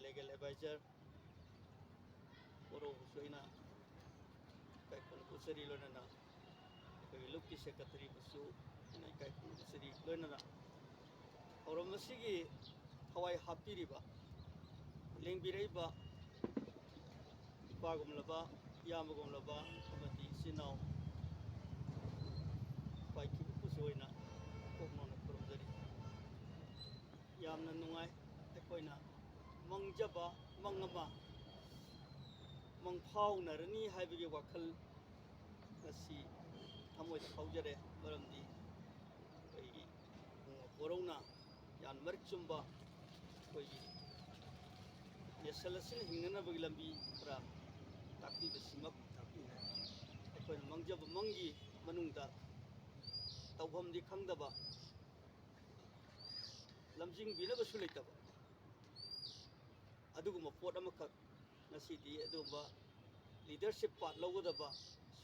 legal advisor oro suina kai kon kusari lonana kai lukki secretary busu ina kai kon kusari lonana oro masigi hawai hapiriba lengbiraiba bagumlaba yamagumlaba amati sinau pai ki kusoina kokmona kurumdari yamna nungai akoina mangjaba mangaba mangphaunarani haibige wakhal ngasi thamoida phaujare maramdi kai borona yan marchumba koi yasalasin hingnana bagi lambi pra tapi besimak koi mangjaba mangi manungda tawham di khangdaba lamjing binaba sulaitaba aduguma pot amakak nasidi adumba leadership part lawdaba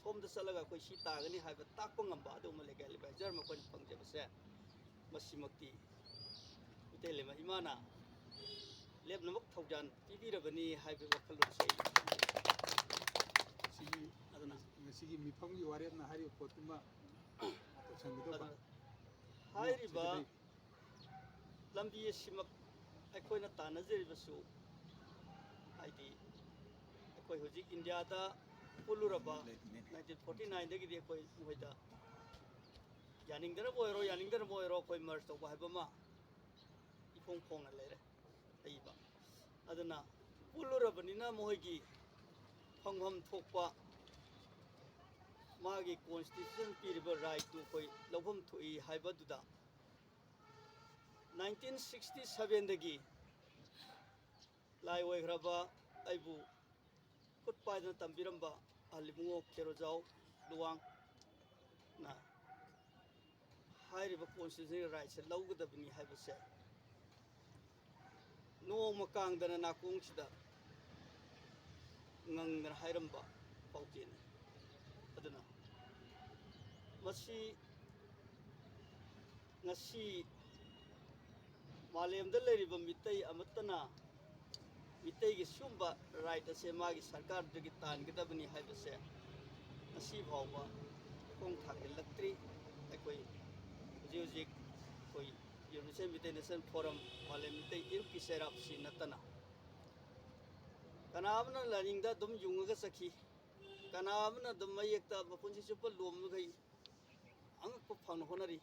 somda salaga koi si tagani haiba takpa ngamba aduma legal advisor ma koi pangjabase masimakti utelema imana lebnamak thaujan pibirabani haiba wakhalun sei sigi adana sigi mifamgi warena hari potuma sangidaba hairiba lambi simak akoina tanajeribasu haidi akoi hojik india da puluraba 1949 dagi de koi muhaida yaningdana boiro koi merge to haibama ifong phong na lere aiba adana pulurabani na mohoigi phangpham thokpa magi constitution piriba right to koi lobham thui haiba duda 1967 dagi lai oigraba aibu khutpaidana tambiramba alimungo kerojau luang na hairiba constitutional rights lawgadabani haibase noma kangdana nakungsida ngangdana hairamba pautine aduna masi ngasi malemda leriba mitai amatana mitai gi sumba right ase magi sarkar dagi tangidabani haibase ngasi bhawba kong thakil latri akoi Music, koi United Mitai Nation Forum, malem mitai irki serap si natana. Kanamna learning da dum junga saki. Kanamna dum mayekta bapunsi super lom gai. Ang pupang honari.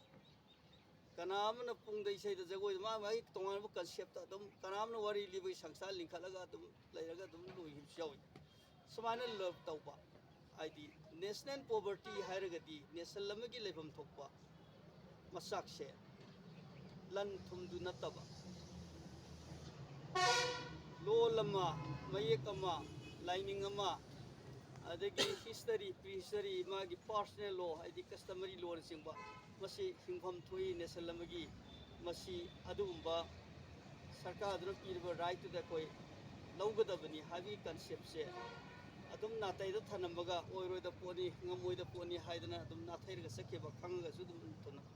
Kanamna pung dai say da jagoi ma mai tongan bu concept da dum kanamna wari libu sangsa linkalaga dum lairaga dum lu himsyawi. Samana love tauba. ID national poverty hairagadi national lamagi lebam thokpa. Masakse lan thumdu nataba lo lama mayek ama lining ama adagi history prehistory magi personal law adi customary law singba masi hingpham thui national lamagi masi adumba sarkar aduna pirba right to the koi lawgadabani habi concept se adum natai da thanambaga oiroi da poni ngamoi da poni haidana adum nathai ga sakeba khanga su dum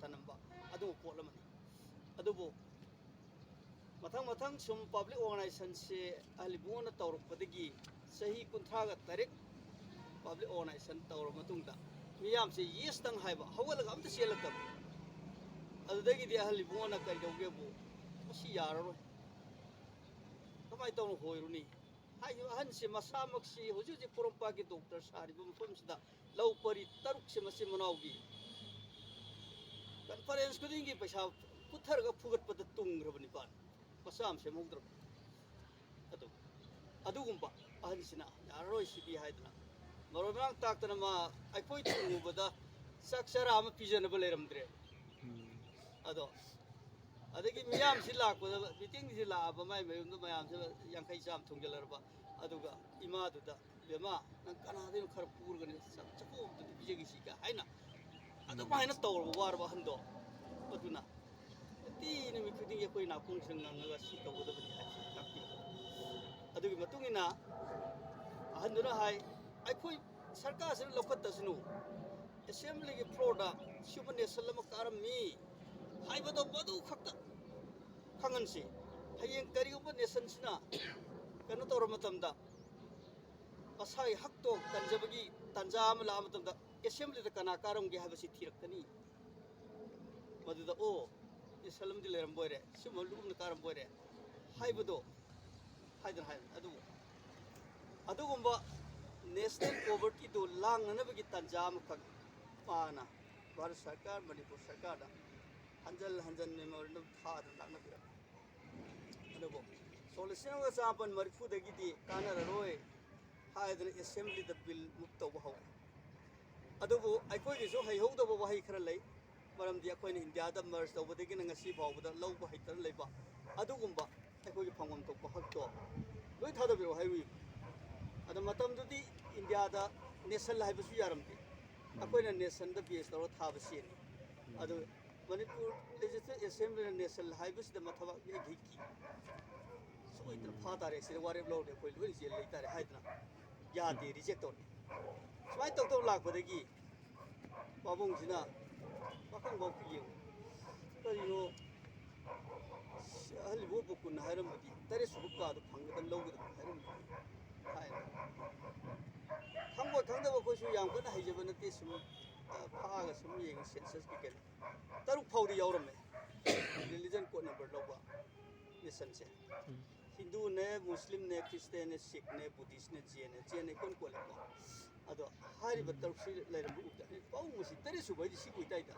thanamba adu polamani adubo mathang sum public organization se alibona tawrukpadagi sahi kunthra ga tarik public organization tawro matungda miyam se yes tang haiba hawalaga amta selakam adudagi di alibona kai dawgebo masi yararo kamai tawno hoiruni hansi masamaksi hujuji porompa ki doctor sari bum pomsda law pari taruk se masi manawgi conference kudingi paisa puthar ga phugat pada tung rabani ban masam se mugdro adugumba ahansina yaroi sibi haidna marobang taktana ma aikoi tungubada ꯆꯥꯛ ꯑꯃ ꯄꯤꯖꯅꯕ ꯂꯩꯔꯝꯗ꯭ꯔꯦ ꯑꯗꯣ ꯑꯗꯒꯤ ꯃꯤꯌꯥꯝꯁꯤ ꯂꯥꯛꯄꯗ ꯃꯤꯇꯤꯡꯁꯤ ꯂꯥꯛꯑꯕ ꯃꯥꯏ ꯃꯌꯨꯝꯗ ꯃꯌꯥꯝꯁꯤ ꯌꯥꯡꯈꯩ ꯆꯥꯝ ꯊꯨꯡꯖꯜꯂꯔꯕ ꯑꯗꯨꯒ ꯏꯃꯥꯗꯨꯗ ꯕꯦꯝꯃ ꯅꯪ ꯀꯅꯥꯗꯩꯅꯣ ꯈꯔ ꯄꯨꯔꯒꯅꯤ ꯆꯐꯨ ꯑꯝꯇꯗꯤ ꯄꯤꯖꯒꯤꯁꯤꯒ ꯍꯥꯏꯅ ꯑꯗꯨꯃꯥꯏꯅ ꯇꯧꯔꯕ ꯋꯥꯔꯕ ꯑꯍꯟꯗꯣ ꯑꯗꯨꯅ ꯅꯨꯡꯇꯤ ꯅꯨꯃꯤꯠ ꯈꯨꯗꯤꯡꯒꯤ ꯑꯩꯈꯣꯏ ꯅꯥꯈꯣꯡꯁꯤꯗ ꯉꯪꯉꯒ ꯁꯤ ꯇꯧꯒꯗꯕꯅꯤ ꯍꯥꯏꯕꯁꯤ ꯇꯥꯛꯄꯤꯕ ꯑꯗꯨꯒꯤ ꯃꯇꯨꯡ ꯏꯟꯅ ꯑꯍꯟꯗꯨꯅ ꯍꯥꯏ ꯑꯩꯈꯣꯏ ꯁꯔꯀꯥꯔꯁꯤꯅ ꯂꯧꯈꯠꯇꯁꯅꯨ ꯑꯦꯁꯦꯝꯕ꯭ꯂꯤꯒꯤ ꯐ꯭ꯂꯣꯔꯗ ꯁꯤꯒꯨꯝꯕ ꯅꯦꯁꯟ ꯑꯃ ꯀꯥꯔꯝꯃꯤ ꯍꯥꯏꯕꯗꯣ ꯃꯗꯨ ꯈꯛꯇ ꯈꯪꯍꯟꯁꯤ ꯍꯌꯦꯡ ꯀꯔꯤꯒꯨꯝꯕ ꯅꯦꯁꯟꯁꯤꯅ ꯀꯩꯅꯣ ꯇꯧꯔ ꯃꯇꯝꯗ ꯃꯁꯥꯒꯤ ꯍꯛꯇꯣ ꯀꯟꯖꯕꯒꯤ ꯇꯥꯟꯖꯥ ꯑꯃ ꯂꯥꯛꯑ ꯃꯇꯝꯗ ꯑꯦꯁꯦꯝꯕ꯭ꯂꯤꯗ ꯀꯅꯥ ꯀꯥꯔꯝꯒꯦ ꯍꯥꯏꯕꯁꯤ ꯊꯤꯔꯛꯀꯅꯤ ꯃꯗꯨꯗ ꯑꯣ ꯅꯦꯁꯟ ꯑꯃꯗꯤ ꯂꯩꯔꯝꯕ ꯑꯣꯏꯔꯦ ꯁꯤꯒꯨꯝꯕ ꯂꯨꯝꯅ ꯀꯥꯔꯝꯕ ꯑꯣꯏꯔꯦ ꯍꯥꯏꯕꯗꯣ ꯍꯥꯏꯗꯅ ꯑꯗꯨꯒꯨꯝꯕ ꯅꯦꯁꯅꯦꯜ ꯄꯣꯚꯔꯇꯤꯗꯨ ꯂꯥꯡꯅꯅꯕꯒꯤ ꯇꯥꯟꯖꯥ ꯑꯃꯈꯛ ꯃꯥꯅ ꯚꯥꯔꯠ ꯁꯔꯀꯥꯔ ꯃꯅꯤꯄꯨꯔ ꯁꯔꯀꯥꯔꯗ ꯍꯟꯖꯟ ꯍꯟꯖꯟ ꯃꯦꯃꯣꯔꯦꯟꯗꯝ ꯊꯥꯗꯅ ꯂꯥꯛꯅꯕꯤꯔꯝꯃꯤ ꯑꯗꯨꯕꯨ ꯁꯣꯛ 1940ꯗꯒꯤꯗꯤ ꯀꯥꯟꯅꯔꯔꯣꯏ ꯍꯥꯏꯗꯅ ꯑꯦꯁꯦꯝꯕ꯭ꯂꯤꯗ ꯕꯤꯜ ꯃꯨꯞ ꯇꯧꯕ ꯍꯧꯔꯦ ꯑꯗꯨꯕꯨ ꯑꯩꯈꯣꯏꯒꯤꯁꯨ ꯍꯩꯍꯧꯗꯕ ꯋꯥꯍꯩ ꯈꯔ ꯂꯩ ꯃꯔꯝꯗꯤ ꯑꯩꯈꯣꯏꯅ ꯏꯟꯗꯤꯌꯥꯗ ꯃꯔꯁ ꯇꯧꯕꯗꯒꯤꯅ ꯉꯁꯤ ꯐꯥꯎꯕꯗ ꯂꯧꯕ ꯍꯩꯇꯅ ꯂꯩꯕ ꯑꯗꯨꯒꯨꯝꯕ ꯑꯩꯈꯣꯏꯒꯤ ꯐꯪꯐꯝ ꯊꯣꯛꯄ ꯍꯛꯇꯣ ꯂꯣꯏ ꯊꯥꯗꯕꯤꯔꯛꯑꯣ ꯍꯥꯏꯔꯨꯏꯕ ꯑꯗꯣ ꯃꯇꯝꯗꯨꯗꯤ ꯏꯟꯗꯤꯌꯥꯗ ꯅꯦꯁꯟ ꯍꯥꯏꯕꯁꯨ ꯌꯥꯔꯝꯗꯦ ꯑꯩꯈꯣꯏꯅ ꯅꯦꯁꯟꯗ ꯕꯦꯁ ꯇꯧꯔ ꯊꯥꯕ ꯁꯤꯅꯤ ꯑꯗꯨ ꯃꯅꯤꯄꯨꯔ ꯂꯦꯖꯤꯁꯂꯦꯇꯤꯚ ꯑꯦꯁꯦꯝꯕ꯭ꯂꯤꯅ ꯅꯦꯁꯟ ꯍꯥꯏꯕꯁꯤꯗ ꯃꯊꯕꯥꯛ ꯏꯍꯩ ꯀꯤ ꯁꯣꯏꯗꯅ ꯐꯥ ꯇꯥꯔꯦ ꯁꯤꯗ ꯋꯥꯔꯦꯞ ꯂꯧꯔꯦ ꯑꯩꯈꯣꯏ ꯂꯣꯏꯅ ꯖꯦꯜ ꯂꯩꯇꯥꯔꯦ ꯍꯥꯏꯗꯅ ꯌꯥꯗꯦ ꯔꯤꯖꯦꯛ ꯇꯧꯔꯦ ꯁꯨꯃꯥꯏꯅ ꯇꯧ ꯂꯥꯛꯄꯗꯒꯤ ꯄꯥꯕꯨꯡꯁꯤꯅ ꯄꯥꯈꯪꯐꯥꯎꯕ ꯌꯦꯡꯉꯨ ꯀꯔꯤꯅꯣ ꯑꯍꯜ ꯏꯕꯣꯛ ꯀꯨꯟꯅ ꯍꯥꯏꯔꯝꯕꯗꯤ 8ꯁꯨꯕ ꯀꯥꯗꯣ ꯐꯪꯒꯗꯕ ꯂꯧꯒꯗꯕ ꯍꯥꯏꯔꯝꯕꯗꯤ ꯍꯥꯏꯅ ꯈꯪꯕꯣꯏ ꯈꯪꯗꯕ ꯑꯩꯈꯣꯏꯁꯨ ꯌꯥꯝ ꯀꯟꯅ ꯍꯩꯖꯕ ꯅꯠꯇꯦ ꯁꯨꯝ ꯐꯥꯒ ꯁꯨꯝ ꯌꯦꯡꯉꯤ ꯁꯦꯟꯁꯁꯀꯤ ꯀꯩꯅꯣ 6 ꯐꯥꯎꯗꯤ ꯌꯥꯎꯔꯝꯃꯦ ꯔꯤꯂꯤꯖꯟ ꯀꯣꯗ ꯅꯝꯕꯔ ꯂꯧꯕ ꯅꯦꯁꯟꯁꯦ ꯍꯤꯟꯗꯨꯅꯦ ꯃꯨꯁꯂꯤꯝꯅꯦ ꯈ꯭ꯔꯤꯁꯇꯦꯟꯅꯦ ꯁꯤꯈꯅꯦ ꯕꯨꯙꯤꯁꯅꯦ ꯖꯦꯟꯅꯦ ꯏꯀꯣꯟ ꯀꯣꯜꯂꯦꯀꯣ ꯑꯗꯣ ꯍꯥꯏꯔꯤꯕ 6ꯁꯤ ꯂꯩꯔꯝꯕ ꯎꯕꯗ ꯄꯥꯎꯃꯁꯤ 8ꯁꯨꯕ ꯍꯥꯏꯗꯤ ꯁꯤ ꯑꯣꯏꯇꯥꯏꯗ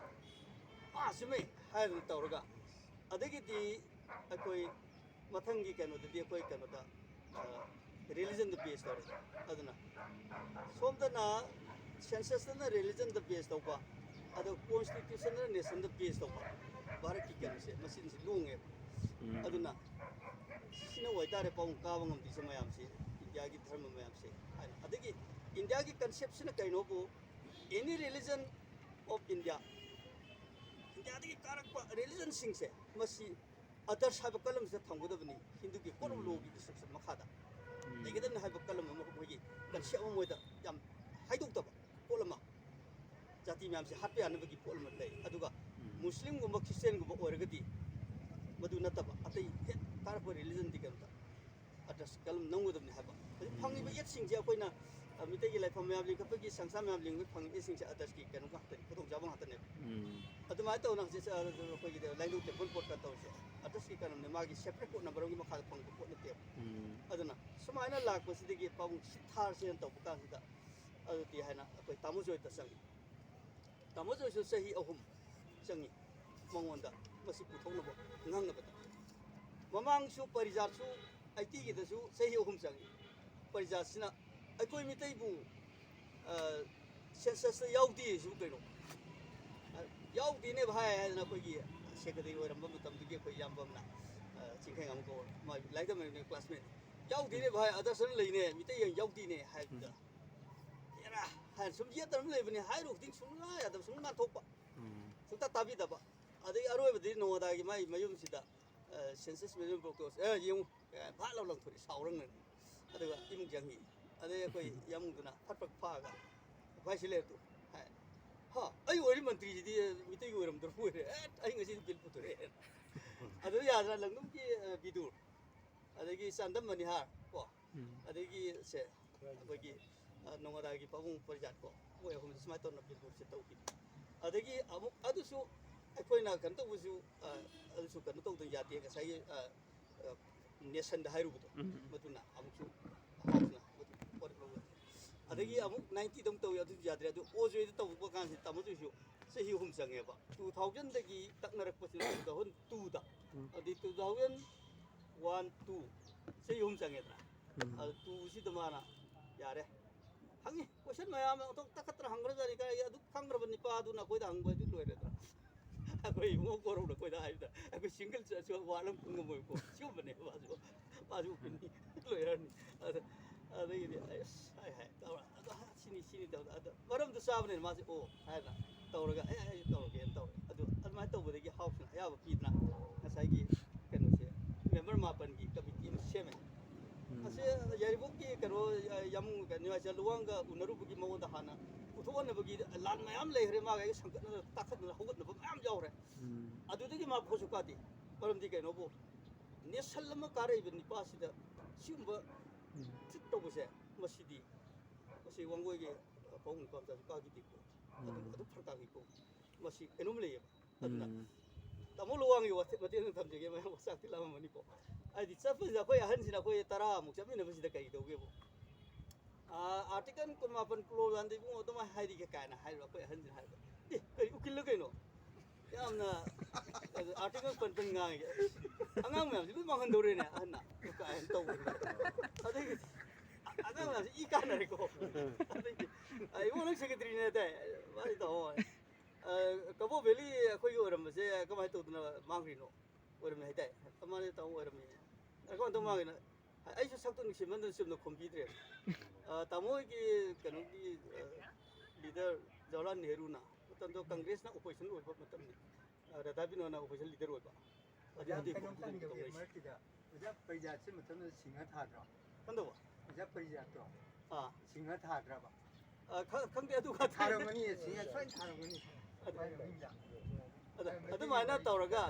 ꯆꯨꯝꯃꯦ ꯍꯥꯏꯗꯅ ꯇꯧꯔꯒ ꯑꯗꯒꯤꯗꯤ ꯑꯩꯈꯣꯏ ꯃꯊꯪꯒꯤ ꯀꯩꯅꯣꯗꯗꯤ ꯑꯩꯈꯣꯏ ꯀꯩꯅꯣꯗ ꯔꯤꯂꯤꯖꯟꯗ ꯕꯦꯁ ꯇꯧꯔꯦ ꯑꯗꯨꯅ ꯁꯣꯝꯗꯅ ꯁꯦꯟꯁꯁꯇꯅ ꯔꯤꯂꯤꯖꯟꯗ ꯕꯦꯁ ꯇꯧꯕ ꯑꯗꯣ ꯀꯣꯟꯁꯇꯤꯇ꯭ꯌꯨꯁꯟꯅ ꯅꯦꯁꯟꯗ ꯕꯦꯁ ꯇꯧꯕ ꯚꯥꯔꯠꯀꯤ ꯀꯩꯅꯣꯁꯦ ꯃꯁꯤꯁꯤ ꯂꯣꯡꯉꯦꯕ ꯑꯗꯨꯅ ꯁꯤꯅ ꯑꯣꯏꯇꯥꯔꯦ ꯄꯥꯎꯡ ꯀꯥꯕ ꯉꯝꯗ꯭ꯔꯤꯁꯦ ꯃꯌꯥꯝꯁꯤ ꯏꯟꯗꯤꯌꯥꯒꯤ ꯙꯔꯃ ꯃꯌꯥꯝꯁꯦ ꯍꯥꯏꯅ ꯑꯗꯒꯤ ꯏꯟꯗꯤꯌꯥꯒꯤ ꯀꯟꯁꯦꯞꯁꯤꯅ ꯀꯩꯅꯣꯕꯨ ꯑꯦꯅꯤ ꯔꯤꯂꯤꯖꯟ ꯑꯣꯐ ꯏꯟꯗꯤꯌꯥꯗꯒꯤ ꯀꯥꯔꯛꯄ ꯔꯤꯂꯤꯖꯟꯁꯤꯡꯁꯦ ꯃꯁꯤ ꯑꯗꯔꯁ ꯍꯥꯏꯕ ꯀꯂꯝꯁꯤꯗ ꯊꯝꯒꯗꯕꯅꯤ ꯍꯤꯟꯗꯨꯒꯤ ꯀꯣꯠ ꯑꯣꯐ ꯂꯣꯒꯤ ꯏꯟꯁꯇ꯭ꯔꯛꯁꯟ ꯃꯈꯥꯗ ꯂꯩꯒꯗꯕꯅꯤ ꯍꯥꯏꯕ ꯀꯂꯝ ꯑꯃ ꯃꯣꯏꯒꯤ ꯀꯟꯁꯦꯞ ꯑꯃ ꯃꯣꯏꯗ ꯌꯥꯝ ꯍꯥꯏꯗꯣꯛꯇꯕ ꯄꯣꯠ ꯑꯃ ꯖꯥꯇꯤ ꯃꯌꯥꯝꯁꯦ ꯍꯥꯠꯄ ꯌꯥꯅꯕꯒꯤ ꯄꯣꯠ ꯑꯃ ꯂꯩ ꯑꯗꯨꯒ ꯃꯨꯁꯂꯤꯝꯒꯨꯝꯕ ꯈ꯭ꯔꯤꯁꯇꯦꯟꯒꯨꯝꯕ ꯑꯣꯏꯔꯒꯗꯤ ꯃꯗꯨ ꯅꯠꯇꯕ ꯑꯇꯩ ꯍꯦꯛ ꯀꯥꯔꯛꯄ ꯔꯤꯂꯤꯖꯟꯗꯤ ꯀꯩꯅꯣꯗ ꯑꯗꯔꯁ ꯀꯂꯝ ꯅꯝꯒꯗꯕꯅꯤ ꯍꯥꯏꯕ ꯍꯧꯖꯤꯛ ꯐꯪꯉꯤꯕ ꯑꯦꯠꯁꯤꯡꯁꯦ ꯑꯩꯈꯣꯏꯅ ꯃꯤꯇꯩꯒꯤ ꯂꯥꯏꯐꯝ ꯃꯌꯥꯝ ꯂꯤꯡꯈꯠꯄꯒꯤ ꯁꯪꯁꯥ ꯃꯌꯥꯝ ꯂꯤꯡꯕꯒꯤ ꯐꯪꯉꯤꯕ ꯑꯦꯠꯁꯤꯡꯁꯦ ꯑꯗꯔꯁꯀꯤ ꯀꯩꯅꯣ ꯉꯥꯛꯇꯅꯤ ꯈꯨꯗꯣꯡꯆꯥꯕ ꯉꯥꯛꯇꯅꯦꯕ ꯑꯗꯨꯃꯥꯏꯅ ꯇꯧꯅ ꯍꯧꯖꯤꯛ ꯑꯩꯈꯣꯏꯒꯤ ꯂꯥꯏꯅꯨ ꯇꯦꯝꯄꯜ ꯄꯣꯠꯀ ꯇꯧꯔꯤꯁꯦ ꯑꯗꯔꯁꯀꯤ ꯀꯩꯅꯣꯅꯦ ꯃꯥꯒꯤ ꯁꯦꯄꯔꯦꯠ ꯀꯣꯠ ꯅꯝꯕꯔ ꯑꯃꯒꯤ ꯃꯈꯥꯗ ꯐꯪꯕ ꯄꯣꯠ ꯅꯠꯇꯦꯕ ꯑꯗꯨꯅ ꯁꯨꯃꯥꯏꯅ ꯂꯥꯛꯄꯁꯤꯗꯒꯤ ꯄꯥꯕꯨꯡ ꯁꯤꯠ ꯊꯥꯔꯁꯦꯅ ꯇꯧꯕ ꯀꯥꯟꯁꯤꯗ ꯑꯗꯨꯗꯤ ꯍꯥꯏꯅ ꯑꯩꯈꯣꯏ ꯇꯥꯃꯣꯖꯣꯏꯗ ꯆꯪꯉꯤ ꯇꯥꯃꯣꯖꯣꯏꯁꯨ ꯆꯍꯤ 3 ꯆꯪꯉꯤ ꯃꯉꯣꯟꯗ ꯃꯁꯤ ꯄꯨꯊꯣꯛꯅꯕ ꯉꯥꯡꯅꯕꯗ ꯃꯃꯥꯡꯁꯨ ꯄꯔꯤꯖꯥꯠꯁꯨ 80ꯒꯤꯗꯁꯨ ꯆꯍꯤ 3 ꯆꯪꯉꯤ ꯄꯔꯤꯖꯥꯠꯁꯤꯅ ꯑꯩꯈꯣꯏ ꯃꯤꯇꯩꯕꯨ ꯁꯦꯟꯁꯁꯇ ꯌꯥꯎꯗꯦꯁꯨ ꯀꯩꯅꯣ ꯌꯥꯎꯗꯦꯅꯦꯕ ꯍꯥꯏꯗꯅ ꯑꯩꯈꯣꯏꯒꯤ ꯁꯦꯀ꯭ꯔꯦꯇꯔꯤ ꯑꯣꯏꯔꯝꯕ ꯃꯇꯝꯗꯨꯒꯤ ꯑꯩꯈꯣꯏ ꯏꯌꯥꯝꯕ ꯑꯃꯅ ꯆꯤꯡꯈꯩ ꯑꯃꯨꯛ ꯃꯥꯒꯤ ꯂꯥꯏꯔꯤꯛ ꯇꯝꯃꯤꯕꯅꯦ ꯀ꯭ꯂꯥꯁꯃꯦꯠ ꯌꯥꯎꯗꯦꯅꯦ ꯚꯥꯏ ꯑꯗꯔꯁꯅ ꯂꯩꯅꯦ ꯃꯤꯇꯩ ꯌꯥꯎꯗꯦꯅꯦ ꯍꯥꯏꯕꯗ ꯑꯦꯔꯥ ꯍꯥꯏꯅ ꯁꯨꯝ ꯌꯦꯠꯇꯅ ꯂꯩꯕꯅꯤ ꯍꯥꯏꯔꯨ ꯈꯨꯗꯤꯡ ꯁꯨꯡꯌꯥ ꯌꯥꯗꯕ ꯁꯨꯝ ꯅꯥꯟꯊꯣꯛꯄ ꯁꯨꯡꯇꯥ ꯇꯥꯕꯤꯗꯕ ꯑꯗꯒꯤ ꯑꯔꯣꯏꯕꯗꯤ ꯅꯣꯡꯃꯗꯥꯒꯤ ꯃꯥꯒꯤ ꯃꯌꯨꯝꯁꯤꯗ ꯁꯦꯟꯁꯁ ꯃꯦꯖꯔ ꯕ꯭ꯂꯣꯛꯇꯣꯁ ꯌꯦꯡꯉꯨ ꯐꯥꯠ ꯂꯥꯎ ꯂꯪꯊꯣꯔꯛꯑꯦ ꯁꯥꯎꯔꯪꯅꯅꯤ ꯑꯗꯨꯒ ꯏꯃꯨꯡ ꯆꯪꯉꯤ ꯑꯗꯩ ꯑꯩꯈꯣꯏ ꯌꯥꯃꯨꯡꯗꯨꯅ ꯐꯠ ꯐꯥꯛꯑꯒ ꯚꯥꯏꯁꯤ ꯂꯩꯔꯗꯨ ꯍꯥꯏ ꯑꯩ ꯑꯣꯏꯔꯤ ꯃꯟꯇ꯭ꯔꯤꯁꯤꯗꯤ ꯃꯤꯇꯩꯒꯤ ꯑꯣꯏꯔꯝꯗ꯭ꯔꯕ ꯑꯣꯏꯔꯦ ꯑꯩ ꯉꯁꯤꯗꯤ ꯕꯤꯜ ꯄꯨꯊꯣꯔꯛꯑꯦ ꯑꯗꯨ ꯌꯥꯗ꯭ꯔꯥ ꯂꯪꯗꯨꯝꯒꯤ ꯕꯤꯗꯨꯔ ꯑꯗꯒꯤ ꯆꯥꯟꯗꯝ ꯃꯅꯤꯍꯥꯔ ꯀꯣ ꯑꯗꯒꯤ ꯁꯦ ꯑꯩꯈꯣꯏꯒꯤ ꯅꯣꯡꯃꯗꯥꯒꯤ ꯄꯥꯕꯨꯡ ꯄꯔꯤꯖꯥꯠ ꯀꯣ ꯃꯣꯏ ꯑꯍꯨꯝꯁꯦ ꯁꯨꯃꯥꯏꯅ ꯇꯧꯅ ꯕꯤꯜ ꯃꯨꯞꯁꯦ ꯇꯧꯈꯤꯕ ꯑꯗꯒꯤ ꯑꯃꯨꯛ ꯑꯗꯨꯁꯨ ꯑꯩꯈꯣꯏꯅ ꯀꯩꯅꯣ ꯇꯧꯕꯁꯨ ꯑꯗꯨꯁꯨ ꯀꯩꯅꯣ ꯇꯧꯗꯅ ꯌꯥꯗꯦ ꯉꯁꯥꯏꯒꯤ ꯅꯦꯁꯟꯗ ꯍꯥꯏꯔꯨꯕꯗꯣ ꯃꯗꯨꯅ ꯑꯃꯨꯛꯁꯨ ꯍꯥꯎꯁꯅ ꯃꯗꯨ ꯋꯥꯔꯦꯞ ꯂꯧꯕ ꯌꯥꯗꯦ ꯑꯗꯒꯤ ꯑꯃꯨꯛ 90ꯗ ꯑꯃꯨꯛ ꯇꯧꯋꯤ ꯑꯗꯨꯁꯨ ꯌꯥꯗ꯭ꯔꯦ ꯑꯗꯨ ꯑꯣꯖꯣꯏꯗ ꯇꯧꯕ ꯀꯥꯟꯁꯤꯗ ꯇꯥꯃꯣꯖꯣꯏꯁꯨ ꯆꯍꯤ 3 ꯆꯪꯉꯦꯕ 2000ꯗꯒꯤ ꯇꯛꯅꯔꯛꯄꯁꯤꯅ 2002ꯗ ꯑꯗꯨꯗꯤ 2001, 2 ꯆꯍꯤ 3 ꯆꯪꯉꯦꯗꯅ ꯑꯗꯨ 2ꯁꯤꯗ ꯃꯥꯅ ꯌꯥꯔꯦ ꯍꯪꯉꯤ ꯀꯣꯏꯁꯟ ꯃꯌꯥꯝ ꯑꯃ ꯇꯛꯈꯠꯇꯅ ꯍꯪꯈ꯭ꯔꯖꯥꯠꯅꯤ ꯀꯥꯏ ꯑꯗꯨ ꯈꯪꯕ ꯌꯥꯝꯔꯕ ꯅꯤꯄꯥꯗꯨꯅ ꯑꯩꯈꯣꯏꯗ ꯍꯪꯕꯗꯤ ꯂꯣꯏꯔꯦꯗ ꯑꯩꯈꯣꯏ ꯏꯕꯨꯡꯉꯣ ꯀꯣꯔꯧꯅ ꯑꯩꯈꯣꯏꯗ ꯍꯥꯏꯕꯗ ꯑꯩꯈꯣꯏ ꯁꯤꯡꯒꯜ ꯆꯠꯁꯨ ꯋꯥꯠꯂꯝ ꯉꯝꯃꯣꯏꯀꯣ ꯁꯤꯒꯨꯝꯕꯅꯦ ꯃꯥꯁꯨ ꯎꯄꯤꯅꯤ ꯂꯣꯏꯔꯅꯤ ꯑꯗꯒꯤꯗꯤ ꯑꯁ ꯍꯥꯏ ꯇꯧꯔ ꯑꯗꯣ ꯁꯤꯅꯤ ꯇꯧꯔ ꯑꯗꯣ ꯃꯔꯝꯗꯨ ꯆꯥꯕꯅꯤꯅ ꯃꯥꯁꯦ ꯑꯣ ꯍꯥꯏꯅ ꯇꯧꯔꯒ ꯑꯩ ꯇꯧꯔꯒꯦꯅ ꯇꯧꯔꯦ ꯑꯗꯣ ꯑꯗꯨꯃꯥꯏꯅ ꯇꯧꯕꯗꯒꯤ ꯍꯥꯎꯁꯅ ꯑꯌꯥꯕ ꯄꯤꯗꯅ ꯉꯁꯥꯏꯒꯤ ꯀꯩꯅꯣꯁꯦ ꯃꯦꯝꯕꯔ 9ꯒꯤ ꯀꯃꯤꯇꯤ ꯑꯃ ꯁꯦꯝꯃꯦ ꯑꯁꯦ ꯌꯥꯏꯔꯤꯄꯣꯛꯀꯤ ꯀꯩꯅꯣ ꯌꯥꯝ ꯅꯤꯋꯥꯏꯆꯜ ꯂꯨꯋꯥꯡꯒ ꯎꯅꯔꯨꯕꯒꯤ ꯃꯉꯣꯟꯗ ꯍꯥꯟꯅ ꯎꯠꯊꯣꯛꯍꯟꯅꯕꯒꯤ ꯂꯥꯟ ꯃꯌꯥꯝ ꯂꯩꯈ꯭ꯔꯦ ꯃꯥꯒ ꯑꯩꯒ ꯁꯪꯒꯠꯅꯗꯅ ꯇꯥꯈꯠꯅꯗꯅ ꯍꯧꯒꯠꯅꯕ ꯃꯌꯥꯝ ꯌꯥꯎꯔꯦ ꯑꯗꯨꯗꯒꯤ ꯃꯥ ꯚꯣꯠꯁꯨ ꯀꯥꯗꯦ ꯃꯔꯝꯗꯤ ꯀꯩꯅꯣꯕꯨ ꯅꯦꯁꯟ ꯑꯃ ꯀꯥꯔꯛꯏꯕ ꯅꯤꯄꯥꯁꯤꯗ ꯁꯤꯒꯨꯝꯕ ꯇ꯭ꯔꯤꯠ ꯇꯧꯕꯁꯦ ꯃꯁꯤ ꯋꯥꯡꯒꯣꯏꯒꯤ ꯄꯥꯎꯡ ꯅꯤꯄꯥ ꯃꯆꯥꯁꯨ ꯀꯥꯈꯤꯗꯦꯀꯣ ꯑꯗꯨ ꯐꯔꯛ ꯇꯥꯈꯤꯀꯣ ꯃꯁꯤ ꯀꯩꯅꯣꯝ ꯂꯩꯌꯦꯕ ꯑꯗꯨꯅ ꯇꯥꯃꯣ ꯂꯨꯋꯥꯡꯒꯤ ꯃꯇꯦꯡ ꯊꯝꯖꯒꯦ ꯃꯌꯥꯝ ꯆꯥꯛꯇꯤ ꯂꯥꯝꯃꯝꯃꯅꯤꯀꯣ ꯍꯥꯏꯗꯤ ꯆꯠꯄꯁꯤꯗ ꯑꯩꯈꯣꯏ ꯑꯍꯟꯁꯤꯅ ꯑꯩꯈꯣꯏ 10ꯃꯨꯛ ꯆꯠꯃꯤꯟꯅꯕꯁꯤꯗ ꯀꯔꯤ ꯇꯧꯒꯦꯕꯨ ꯑꯥꯔꯇꯤꯀꯜ 18 ꯀ꯭ꯂꯣꯖ 1ꯗ ꯏꯕꯨꯡꯉꯣ ꯑꯗꯨꯃꯥꯏꯅ ꯍꯥꯏꯔꯤꯒꯦ ꯀꯥꯏꯅ ꯍꯥꯏꯔꯤꯕ ꯑꯩꯈꯣꯏ ꯑꯍꯟꯁꯤꯅ ꯍꯥꯏꯕ ꯀꯔꯤ ꯎꯀꯤꯜꯂ ꯀꯩꯅꯣ ꯌꯥꯝꯅ ꯑꯥꯔꯇꯤꯀꯜ 18 ꯉꯥꯡꯉꯤ게 ꯑꯉꯥꯡ ꯃꯌꯥꯝꯁꯤ ꯂꯣꯏ ꯃꯥꯡꯍꯟꯗꯧꯔꯦꯅꯦ ꯑꯍꯟꯅ ꯀꯥꯏꯅ ꯇꯧꯕꯅꯦ ꯑꯗꯒꯤ ꯑꯉꯥꯡ ꯃꯌꯥꯝꯁꯤ ꯏ ꯀꯥꯟꯅꯔꯦꯀꯣ ꯑꯗꯒꯤ ꯏꯕꯨꯡꯉꯣ ꯅꯪ ꯁꯦꯀ꯭ꯔꯦꯇꯔꯤꯅꯦ ꯍꯥꯏꯇꯥꯏ ꯃꯥꯗꯤ ꯇꯧꯑꯣ ꯀꯕꯣ ꯚꯦꯂꯤ ꯑꯩꯈꯣꯏꯒꯤ ꯑꯣꯏꯔꯝꯕꯁꯦ ꯀꯃꯥꯏꯅ ꯇꯧꯗꯅ ꯃꯥꯡꯈ꯭ꯔꯤꯅꯣ ꯑꯣꯏꯔꯝꯃꯦ ꯍꯥꯏꯇꯥꯏ ꯃꯥꯅ ꯇꯧ ꯑꯣꯏꯔꯝꯃꯦ ꯀꯃꯥꯏꯅ ꯇꯧ ꯃꯥꯡꯈꯤꯅ ꯑꯩꯁꯨ ꯁꯛꯇꯨ ꯅꯨꯡꯁꯤꯃꯟꯗꯅ ꯆꯨꯝꯅ ꯈꯨꯝꯕꯤꯗ꯭ꯔꯦ ꯇꯥꯃꯣ ꯍꯣꯏꯒꯤ ꯀꯩꯅꯣꯒꯤ ꯂꯤꯗꯔ ꯖꯋꯥꯍꯔꯂꯥꯜ ꯅꯦꯍꯔꯨꯅ ꯃꯇꯝꯗꯣ ꯀꯪꯒ꯭ꯔꯦꯁꯅ ꯑꯣꯄꯣꯖꯤꯁꯟ ꯑꯣꯏꯕ ꯃꯇꯝꯅꯤ ꯔꯥꯙꯥ ꯕꯤꯅꯣꯅ ꯑꯣꯄꯣꯖꯤꯁꯟ ꯂꯤꯗꯔ ꯑꯣꯏꯕ ꯀꯩꯅꯣꯝ ꯇꯝꯒꯦ ꯃꯔꯛꯁꯤꯗ ꯑꯣꯖꯥ ꯄꯔꯤꯖꯥꯠꯁꯤ ꯃꯇꯝꯗ ꯁꯤꯡꯍ ꯊꯥꯗ꯭ꯔꯣ ꯈꯪꯗꯕ ꯑꯣꯖꯥ ꯄꯔꯤꯖꯥꯠꯇꯣ ꯁꯤꯡꯍ ꯊꯥꯗ꯭ꯔꯕ ꯈꯪꯗꯦ ꯑꯗꯨꯒ ꯊꯥꯔꯝꯒꯅꯤ ꯁꯤꯡꯍ ꯁꯣꯏꯅ ꯊꯥꯔꯝꯒꯅꯤ ꯑꯗꯨꯃꯥꯏꯅ ꯇꯧꯔꯒ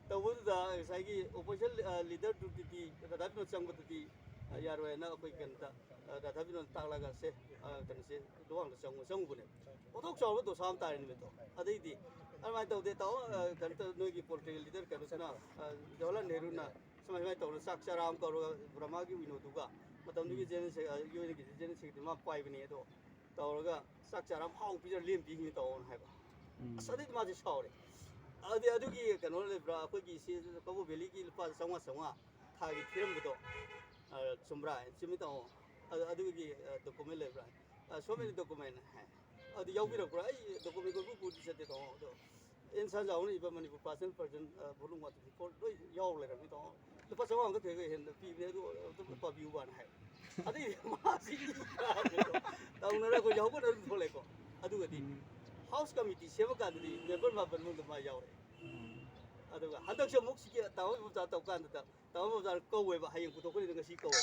ꯇꯧꯕꯗꯨꯗ ꯉꯁꯥꯏꯒꯤ ꯑꯣꯄꯣꯖꯤꯁꯟ ꯂꯤꯗꯔꯗꯨꯗꯤ ꯔꯥꯙꯥ ꯕꯤꯅꯣ ꯆꯪꯕꯗꯨꯗꯤ ꯌꯥꯔꯣꯏꯅ ꯑꯩꯈꯣꯏ ꯀꯩꯅꯣꯗ ꯔꯥꯙꯥ ꯕꯤꯅꯣ ꯇꯥꯛꯂꯒ ꯁꯦ ꯀꯩꯅꯣꯁꯦ ꯂꯨꯋꯥꯡꯗ ꯆꯪꯉꯨꯕꯅꯦꯕ ꯄꯣꯊꯣꯛ ꯆꯥꯎꯕ ꯗꯣꯁꯥ ꯑꯃ ꯇꯥꯔꯦ ꯅꯨꯃꯤꯠꯇꯣ ꯑꯗꯩꯗꯤ ꯑꯗꯨꯃꯥꯏꯅ ꯇꯧꯗꯦ ꯀꯩꯅꯣ ꯇꯧ ꯅꯣꯏꯒꯤ ꯄꯣꯂꯤꯇꯤꯀꯦꯜ ꯂꯤꯗꯔ ꯀꯩꯅꯣꯁꯤꯅ ꯖꯋꯥꯍꯔꯂꯥꯜ ꯅꯦꯍꯔꯨꯅ ꯁꯨꯃꯥꯏꯅ ꯇꯧꯔꯒ ꯆꯥꯛ ꯆꯔꯥ ꯑꯃ ꯀꯧꯔꯒ ꯕ꯭ꯔꯍꯃꯒꯤ ꯋꯤꯅꯣꯗꯨꯒ ꯃꯇꯝꯗꯨꯒꯤ ꯌꯨꯑꯦꯟꯒꯤ ꯖꯦꯅꯔꯦꯜ ꯁꯦꯀ꯭ꯔꯦꯇꯔꯤ ꯃꯥ ꯄꯥꯏꯕꯅꯦ ꯑꯗꯣ ꯇꯧꯔꯒ ꯆꯥꯛ ꯆꯔꯥ ꯑꯃ ꯍꯥꯎ ꯄꯤꯖꯔ ꯂꯦꯝ ꯄꯤꯈꯤꯅꯤ ꯇꯧꯑꯣꯅ ꯍꯥꯏꯕ ꯑꯁ ꯑꯗꯩꯗꯤ ꯃꯥꯁꯦ ꯁꯥꯎꯔꯦ ꯑꯗꯨꯒꯤ ꯀꯩꯅꯣ ꯂꯩꯕ꯭ꯔꯥ ꯑꯩꯈꯣꯏꯒꯤ ꯁꯤ ꯀꯕꯣ ꯚꯦꯂꯤꯒꯤ ꯂꯨꯄꯥ 500 ꯊꯥꯒꯤ ꯊꯤꯔꯝꯕꯗꯣ ꯆꯨꯝꯕ꯭ꯔꯥ ꯆꯨꯝꯃꯤ ꯇꯥꯃꯣ ꯑꯗꯨꯒꯤ ꯗꯣꯀꯨꯃꯦꯟ ꯂꯩꯕ꯭ꯔꯥ ꯁꯣ ꯃꯦꯅꯤ ꯗꯣꯀꯨꯃꯦꯟ ꯍꯥꯏ ꯑꯗꯨ ꯌꯥꯎꯕꯤꯔꯛꯄ꯭ꯔꯥ ꯑꯩ ꯗꯣꯀꯨꯃꯦꯟ ꯀꯣꯏꯄꯨ ꯄꯨꯗꯤ ꯆꯠꯇꯦ ꯇꯥꯃꯣ ꯑꯗꯣ ꯑꯦꯟ ꯁꯟꯖꯥꯎꯅ ꯏꯕ ꯃꯅꯤꯄꯨꯔ ꯄꯥꯔꯁꯅꯦꯜ ꯄꯔꯁꯟ ꯚꯣꯂꯨꯝ 124 ꯂꯣꯏ ꯌꯥꯎ ꯂꯩꯔꯝꯃꯤ ꯇꯥꯃꯣ ꯂꯨꯄꯥ 500 ꯈꯛꯇ ꯍꯦꯟꯅ ꯄꯤꯕꯅꯦ ꯑꯗꯨ ꯑꯗꯨꯝ ꯄꯥꯕꯤꯌꯨꯕꯅ ꯍꯥꯏ ꯑꯗꯩ ꯃꯥꯁꯤ ꯇꯧꯅꯔ ꯑꯩꯈꯣꯏ ꯍꯧꯒꯠꯅ ꯑꯗꯨꯝ ꯊꯣꯛꯂꯛꯑꯦꯀꯣ ꯑꯗꯨꯒꯗꯤ ꯍꯥꯎꯁ ꯀꯃꯤꯇꯤ ꯁꯦꯝꯃꯀꯥꯟꯗꯗꯤ ꯃꯦꯝꯕꯔ 9 ꯃꯅꯨꯡꯗ ꯃꯥ ꯌꯥꯎꯔꯛꯑꯦ ꯑꯗꯨꯒ ꯍꯟꯗꯛꯁꯨ ꯑꯃꯨꯛ ꯁꯤꯒꯤ ꯇꯥꯃꯣ ꯃꯆꯥ ꯇꯧ ꯀꯥꯟꯗ ꯇꯥꯃꯣ ꯃꯆꯥ ꯀꯧꯋꯦꯕ ꯍꯌꯦꯡ ꯄꯨꯊꯣꯛꯀꯅꯤꯗ ꯉꯁꯤ ꯀꯧꯋꯦ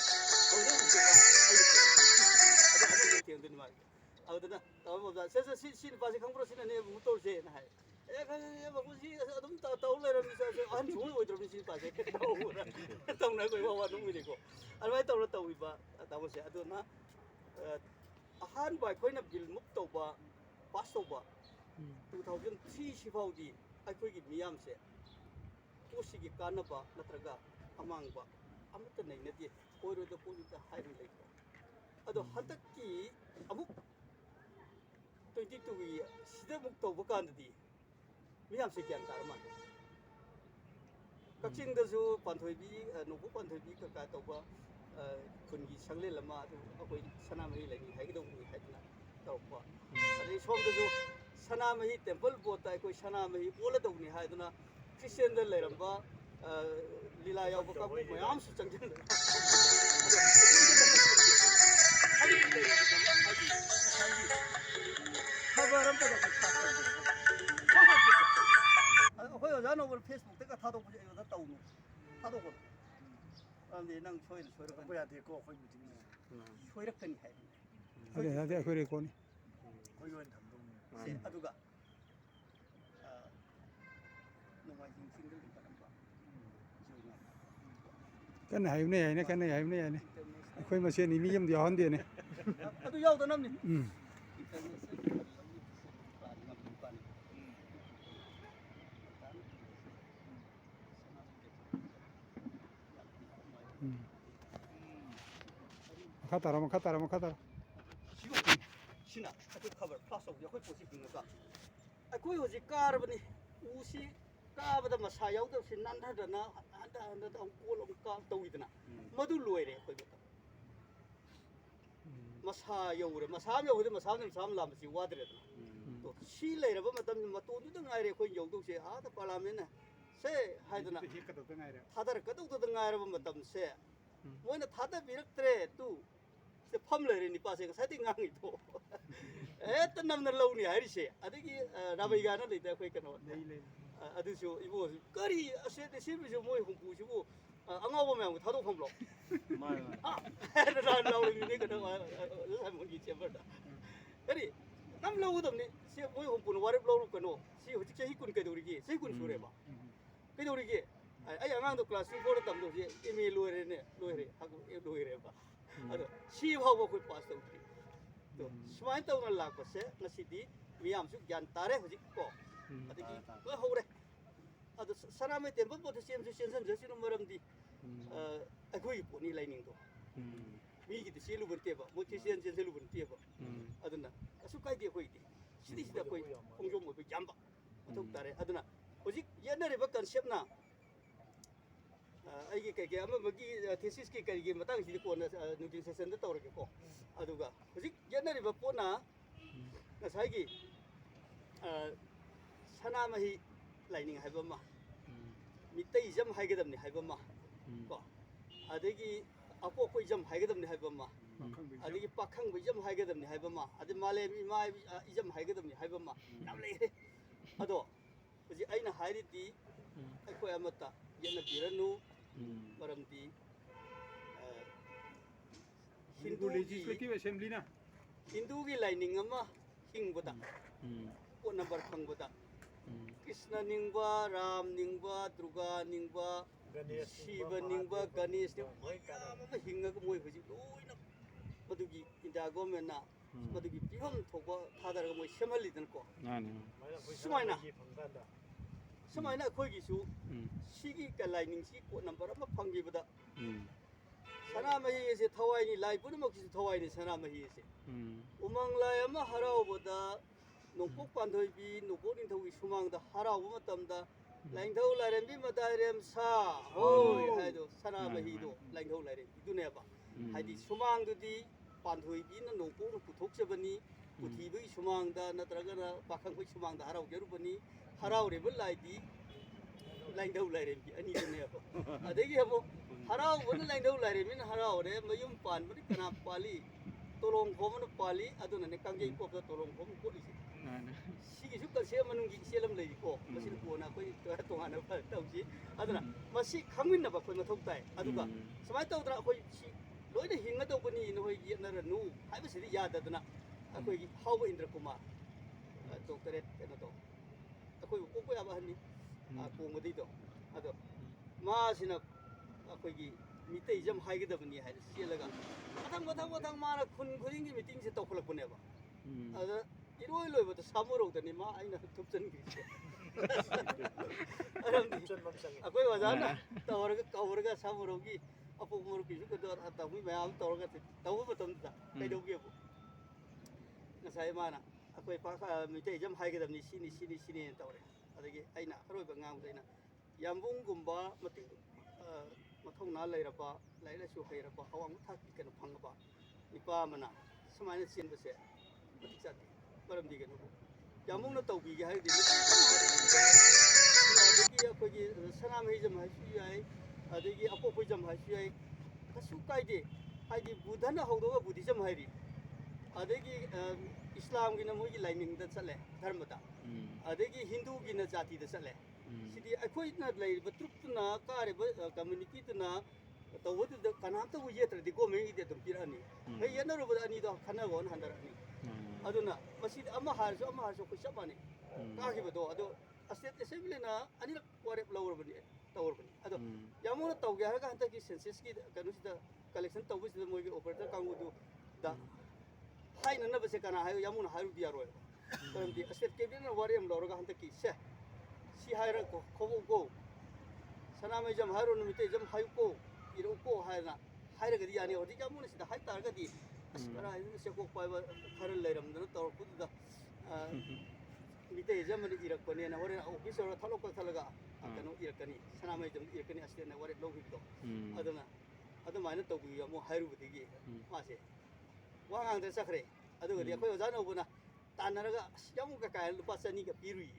ꯑꯗꯨ ꯊꯦꯡꯗꯣꯏꯅꯤ ꯃꯥꯒꯤ ꯑꯗꯨꯗꯅ ꯇꯥꯃꯣ ꯃꯆꯥ ꯁꯤ ꯅꯨꯄꯥꯁꯦ ꯈꯪꯕ꯭ꯔꯣ ꯁꯤꯅꯅꯦ ꯑꯃꯨꯛ ꯇꯧꯔꯁꯦꯅ ꯍꯥꯏ ꯈꯪꯉꯦ ꯃꯄꯨꯟꯁꯤ ꯑꯗꯨꯝ ꯇꯧ ꯂꯩꯔꯝꯃꯤ ꯑꯍꯟ ꯁꯨꯡꯑꯣꯏ ꯑꯣꯏꯗ꯭ꯔꯕꯅꯤ ꯁꯤ ꯅꯨꯄꯥꯁꯦ ꯇꯧꯅꯈꯣꯏ ꯋꯥ ꯅꯣꯛꯃꯤꯅꯤꯀꯣ ꯑꯗꯨꯃꯥꯏꯅ ꯇꯧꯔ ꯇꯧꯏꯕ ꯇꯥꯃꯣꯁꯦ ꯑꯗꯨꯅ ꯑꯍꯥꯟꯕ ꯑꯩꯈꯣꯏꯅ ꯕꯤꯜ ꯃꯨꯛ ꯇꯧꯕ ꯄꯥꯁ ꯇꯧꯕ 2003 ꯁꯤꯐꯥꯎꯗꯤ ꯑꯩꯈꯣꯏꯒꯤ ꯃꯤꯌꯥꯝꯁꯦ ꯄꯣꯠꯁꯤꯒꯤ ꯀꯥꯟꯅꯕ ꯅꯠꯇ꯭ꯔꯒ ꯑꯃꯥꯡꯕ ꯑꯃꯠꯇ ꯅꯩꯅꯗꯦ ꯑꯣꯏꯔꯣꯏꯗ ꯄꯣꯠꯅꯤꯗ ꯍꯥꯏꯔꯒ ꯂꯩꯀꯣ ꯑꯗꯣ ꯍꯟꯗꯛꯀꯤ ꯑꯃꯨꯛ 22ꯒꯤ ꯁꯤꯗ ꯑꯃꯨꯛ ꯇꯧꯕ ꯀꯥꯟꯗꯗꯤ ꯃꯤꯌꯥꯝꯁꯦ ꯒ꯭ꯌꯥꯟ ꯇꯥꯔ ꯃꯥꯜꯂꯦ ꯀꯛꯆꯤꯡꯗꯁꯨ ꯄꯥꯟꯊꯣꯏꯕꯤ ꯅꯣꯡꯄꯣꯛ ꯄꯥꯟꯊꯣꯏꯕꯤ ꯀꯀꯥ ꯇꯧꯕ ꯈꯨꯟꯒꯤ ꯁꯪꯂꯦꯟ ꯑꯃ ꯑꯗꯨ ꯑꯩꯈꯣꯏ ꯁꯅꯥꯃꯍꯤ ꯂꯥꯏꯅꯤꯡ ꯍꯥꯏꯒꯗꯧꯕꯅꯤ ꯍꯥꯏꯗꯅ ꯇꯧꯔꯛꯄ ꯑꯗꯩ ꯁꯣꯝꯗꯁꯨ ꯁꯅꯥꯃꯍꯤ ꯇꯦꯝꯄꯜ ꯕꯣꯔꯗꯇ ꯑꯩꯈꯣꯏ ꯁꯅꯥꯃꯍꯤ ꯑꯣꯜꯂꯗꯧꯕꯅꯤ ꯍꯥꯏꯗꯅ ꯈ꯭ꯔꯤꯁꯇꯦꯟꯗ ꯂꯩꯔꯝꯕ ꯂꯤꯂꯥ ꯌꯥꯎꯕ ꯀꯥꯡꯕꯨ ꯃꯌꯥꯝꯁꯨ ꯆꯪꯁꯤꯟꯗꯅ ꯈꯕꯔ ꯑꯝꯇꯗ ꯑꯩꯈꯣꯏ ꯑꯣꯖꯥ ꯅꯣꯡꯃ ꯐꯦꯁꯕꯨꯛꯇꯒ ꯊꯥꯗꯣꯛꯄꯁꯦ ꯑꯩ ꯑꯣꯖꯥ ꯇꯧꯅꯨ ꯊꯥꯗꯣꯛꯀꯅꯨ ꯃꯔꯝꯗꯤ ꯅꯪ ꯁꯣꯏꯔꯛꯀꯅꯤ ꯌꯥꯗꯦꯀꯣ ꯑꯩꯈꯣꯏ ꯃꯤꯇꯤꯡ ꯁꯣꯏꯔꯛꯀꯅꯤ ꯍꯥꯏꯕꯅꯤ ꯑꯗꯨ ꯑꯩꯈꯣꯏ ꯔꯦꯀꯣꯔꯠꯅꯤ ꯑꯩꯈꯣꯏ ꯑꯣꯏꯅ ꯊꯝꯗꯧꯅꯤ ꯑꯗꯨꯒ ꯅꯣꯡꯃꯥꯏꯖꯤꯡ ꯆꯤꯡꯗ ꯂꯤꯡꯈꯠꯂꯝꯕ ꯀꯟꯅ ꯍꯥꯏꯕꯅꯦ ꯌꯥꯏꯅꯦ ꯀꯟꯅ ꯍꯥꯏꯕꯅꯦ ꯌꯥꯏꯅꯦ ꯑꯩꯈꯣꯏ ꯃꯁꯦꯟ ꯃꯤ ꯑꯃꯗꯤ ꯌꯥꯎꯍꯟꯗꯦꯅꯦ ꯑꯗꯨ ꯌꯥꯎꯗꯅꯕꯅꯤ ꯃꯈꯥ ꯇꯥꯔꯣ ꯃꯈꯥ ꯇꯥꯔꯣ ꯃꯈꯥ ꯇꯥꯔꯣ ꯁꯤꯅ ꯑꯩꯈꯣꯏ ꯈꯕꯔ ꯐ꯭ꯂꯥꯁ ꯇꯧꯕꯁꯦ ꯑꯩꯈꯣꯏ ꯄꯣꯠꯁꯤ ꯍꯤꯡꯉꯒ ꯑꯩꯈꯣꯏ ꯍꯧꯖꯤꯛ ꯀꯥꯔꯕꯅꯤ ꯎꯁꯤ ꯀꯥꯕꯗ ꯃꯁꯥ ꯌꯥꯎꯗꯕꯁꯤ ꯅꯥꯟꯊꯗꯅ ꯍꯟꯊ ꯑꯃꯨꯛ ꯀꯣꯜ ꯑꯃꯨꯛ ꯇꯧꯋꯤꯗꯅ ꯃꯗꯨ ꯂꯣꯏꯔꯦ ꯑꯩꯈꯣꯏ ꯃꯇꯝ ꯃꯁꯥ ꯌꯧꯔꯦ ꯃꯁꯥ ꯑꯃ ꯌꯧꯕꯗꯤ ꯃꯁꯥ ꯑꯃ ꯂꯥꯝꯕꯁꯤ ꯋꯥꯗ꯭ꯔꯦꯗꯅ 또 시래라고 마담 마토도 ngaire khoi yogdu se a ta parliament se haidana 힐까도 ngaire 타다를 끄덕도 ngaire 마담 se 뭐나 타다 비럭트레 또 se phamle ni pase sa ti ngang ito et nam na lo ni ai se adigi rabai ga na le ta khoi kano 네일레 adu so ibo kari ase de se bi so moi hung pu so angao bo myang ta do phom lo mai ra lo ni ka no sa mo ni che ba da kari nam lo udam ni se moi hung pu no warep lo ka no si ho chi kun ka do ri gi se kun su re ba cái đồ gì ai anh do class 4 tầm đồ gì email lôi rồi nè lôi rồi hắc lôi rồi ba si vào vào cái pass đâu thì to smile tao nó lạc bớt nó xí đi miam chút gian ta đấy hồi có ở đây cái hậu đấy ở sana mấy tiền bớt bớt xem sân giờ xin nó đi ai coi bộ ni lại nín đó mi cái xí lu bớt tiệp một cái xem lu bớt tiệp ở đây nè số cái gì coi đi xí đi coi không dùng một cái jamba thôi ta đấy ở đây nè Ojik yana riba concept na ai cái ama magi thesis ki kari matang si ko na nutin session da tawra ke ko aduga ojik yana riba po na sai gi sana mahi lining haiba ma mitai jam haigadam ni haiba ma ko adegi apo ko jam haigadam ni haiba ma adegi pakhang bi jam haigadam ni haiba ma adi male mi mai jam haigadam ni haiba ma nam le ado Jadi aina hari di aku amata yana biranu maramdi Hindu legislative assembly na Hindu gi lining ama hingboda ko number khangboda Krishna ningba Ram ningba Durga ningba Shiva ningba Ganesh ningba hinga ko moi hoji loina madugi India government na madugi piham thoba thadar moi semalli dan ko sumaina sumaina khoi gi su sigi ka lining si ko number ama phangi bada sana mahi se thawai ni lai pun mak si thawai ni sana mahi se umang lai ama harau bada nongpok pandhoi bi nongpok ning thawi sumang da harau ma tam da laing thau lai rem bi madai rem sa hoi hai do sana mahi do laing thau lai rem du ne ba hai di sumang du di pandhoi bi na nongpok nu puthok se bani puthi bi sumang da natraga na pakhang bi sumang da harau geru bani harau re bal lai di laing thau lai rem bi ani du ne ba adegi habo harau bun laing thau lai rem min harau re mayum pan bani kana pali tolong phom na pali aduna ne kangjei ko da tolong phom ko li sigi su ka se manung gi selam lei ko masin ko na ko to hana ba tau ji aduna masi khangmin na ba ko ma thok tai aduga samai tau dra ko si loina hinga to ko ni no hoi gi na ra nu hai ba si ya da dana akoi gi hau indra kumar to kare na to akoi ko ko ya ba ni ko mo di to ado ma sina akoi gi 미때 이점 하이게 되더니 할 시엘가 마당 마나 군 군인기 미팅 세 떡을 보내 봐. 아 일요일로부터 3월 오더니 마 아이나 급전 기지. 아 거기 와잖아. 떠오르가 3월 오기 아포 모르 기지 그도 하다 우리 매암 떠오르가 떠오르 던다. 대도기에 보. 나사이 마나 아거기 파카 미때 이점 하이게 되더니 시니 떠오르. 아데기 아이나 하루 방앙 되나 얌붕군바 마팅 mathong na lai rapa lai la su hai rapa awang thak ki kan phang ba ipa mana samai na chin ba se matik cha maram di kan yamung na tau bi gi hai di ki ko gi sana mai jam hai su ai adegi apo ko jam hai su ai ka su kai de ai di buddha na hau do ga buddhism hai ri adegi islam gi na mo gi lining da chale dharma da adegi hindu gi na jati da chale Sidi aku na lay betruk tu na kare community tu na tahu tu kanam tu wujud terdi ko mengi dia terpilih ni. Hei yana rupa ani dah kana gon handar ni. Aduna masih amma harso ko siapa ni? Kaki betul. Ado aset assembly na ani nak warep lawar bani tawar bani. Ado yang mana tahu gaya kan hantar ki census ki kanu sida collection tahu sida moi ki operator kamu tu dah. Hai nana bese kana hai yang mana haru dia roy. Kalau di aset kebin na warep lawar kan hantar ki seh. Si haira ko ko sana me jam hairo no mite jam hayu ko iro ko haira haira gadi ani odi jamu ne sida hai tar gadi asara ai se ko pai ba thar le ram do tor ku da mite jam ni irak ko ne na hore office ro thalo ko thalaga kanu irakani sana me jam irakani aste na ware lo hito adana adu maina to bu mo hairu budi gi ma se wa ngang de sakre adu gadi ko oja no buna तानरगा यामु का काय लुपा चनी का पिरुई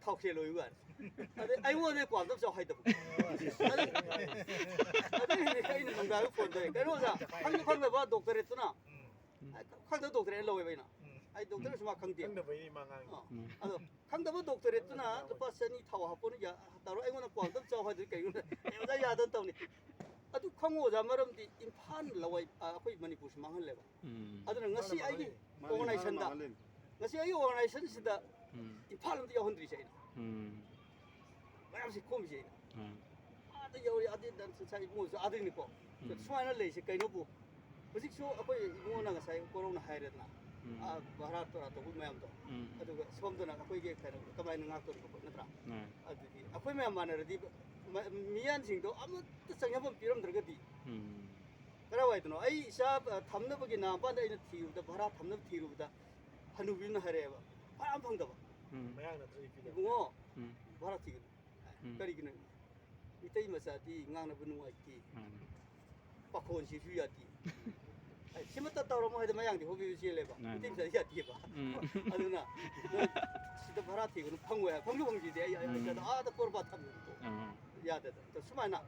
थाव खे लोय गा अदे आई वो दे क्वाम तब हाय तब अदे ने kai ni nongda ko phone dai kai no sa khang da ba doctor et na khang da doctor et loy bai na ai doctor sma khang ti ꯈꯪꯗꯕꯩꯅꯤ ꯃꯥ ꯉꯥꯡꯉꯤ ado khang da ba doctor et na lुपा चनी थाव हापो ya taro ai ngona क्वाम तब chaw hai kai no ya ya dan taw ni adu khango ja maram di imphal lawai akhoi manipur sma hal leba adu ngasi ai gi organization da ngasi ai organization sida imphal am di yahundri sai mayam si kom ji ada yauri adi dan sai mo so adi ni ko swaina le se kaino bu hojik so akhoi mo na ngasai corona hairet na bharat to to bu mayam to adu som to na akhoi ge kai kamai na ngak to ko natra adu di akhoi mayam manara di miyan sing to am ta sangyam piram draga di kara wai to no ai sa thamna bagi na pa da ina thiu da bharat thamna thiru da hanu bin hare ba am phang da ba ꯃꯌꯥꯡꯅ ꯇ꯭ꯔꯤꯄꯤꯗ bungo bharat thi kari gina itai masati ngang na bunu ai ti pakhon si su ya ti ai simata tawro mo hada mayang di hobi si le ba itai sa ya ti ba aduna sida bharat thi gun phangwa phanglu phangji de ai da da korba tham to ya da to sumaina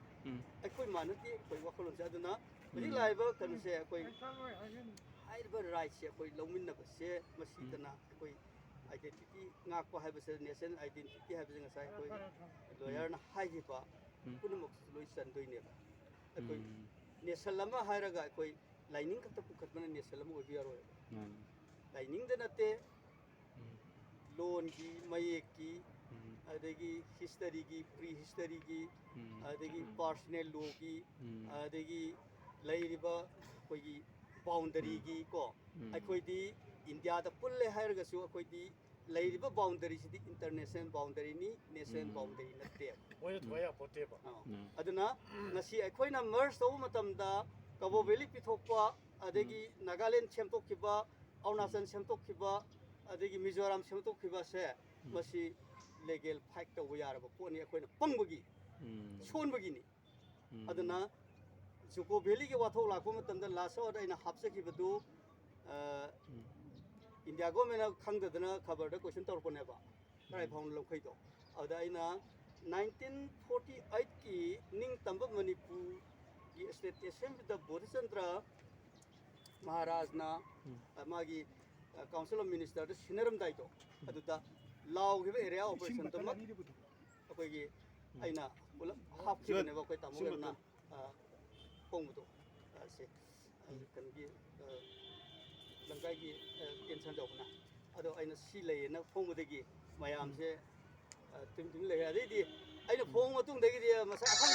ai koi manu ti koi wakholon sa aduna bari lai ba kan se koi ai ba right se koi longmin na ba se masidana koi identity ngak ko hai ba se nation identity hai ba nga sai koi lawyer na hai ji ba punamok loi san doi ne ba koi nation lama hai raga koi lining ka ta pukhat bana nation lama obi aro lining da nate loan ki mayek ki adagi history ki prehistory ki adagi personal law ki adagi lairiba koi gi boundary ki ko akoi di india da pulle hairga su akoi di lairiba boundary si di international boundary ni national boundary natte ꯃꯣꯏꯅ ꯊꯣꯛꯑ ꯌꯥꯄꯣꯠꯇꯦꯕ aduna ngasi akoi na merge to matam da kabo valley pithokpa adagi nagaland semtokkiba arunachal semtokkiba adagi mizoram semtokkiba se masi legal fight to yaraba poni akoi na pangbagi sonbagi ni aduna Juko Valley ke wathok lakpo matamda laso da ina hapsakibadu India government khangdadana khabar da question torpone ba rai phone lokhai to ada ina 1948 ki ning tamba manipur ki state assembly da bodhichandra maharaj na magi council of minister da sinaram dai to adu da law ge area operation to ma akoi gi aina pula hap ki ne ba koi tamu na pongdo se kan gi langkai gi tension do na ado aina si le na pongmo de gi mayam se tim tim le ya di aina pong ma tung de gi masa akhang